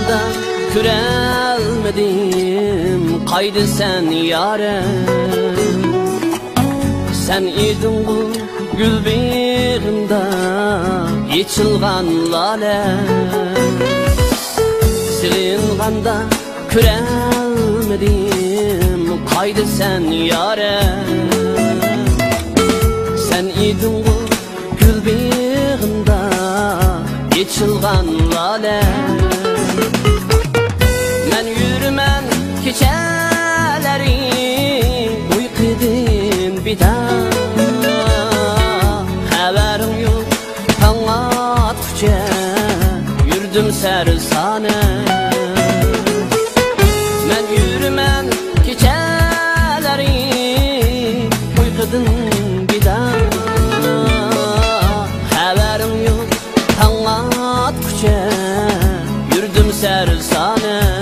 yolunda körelmedim, kaydı sen yarem. Sen idin bu gül bağımda içilgan lale. Silinğanda körelmedim, kaydı sen yarem. Sen idin bu gül bağımda içilgan lale. Men yürümen keçeleri uyqidin bida. Haberim yok taң atqıça yürüdüm sersane. Men yürümen keçeleri uyqidin bida. Haberim yok taң atqıça yürüdüm sersane.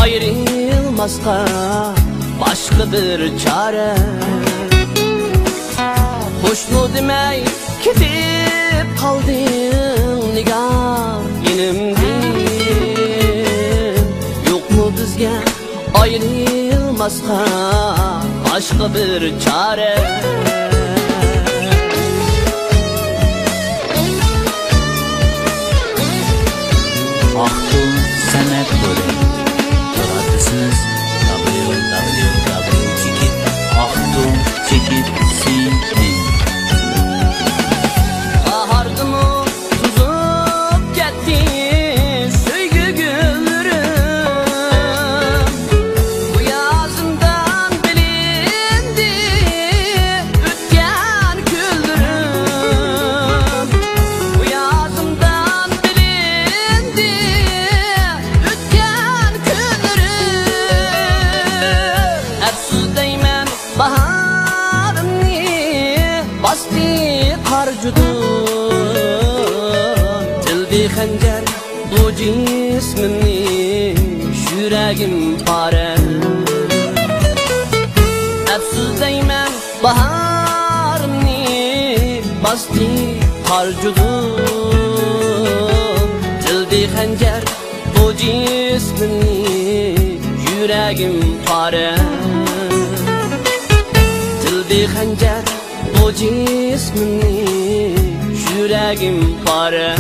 Ayrılmazqa başqa bir çare. Hoşmu demey ketib qalding nigoh yenimdin. Yo'qmi bizga ayrılmazqa başqa bir çare. Aqtul san'at bo'ldi. Siz www.aqtul.co.uk Bahardımı tuzup gitti söygü güllerim. Bu yazımdan bilindi ötken küllerim. Bu yazımdan bilindi ötken küllerim. Efsuz deymen baharımni bastı harcudum. Tildi xanjar bu cismimni yüragim pare. Efsuz deymen baharımni bastı harcudum. Tildi xanjar bu cismimni yüragim pare. Tildi xanjar bu cismimni yüragim pare.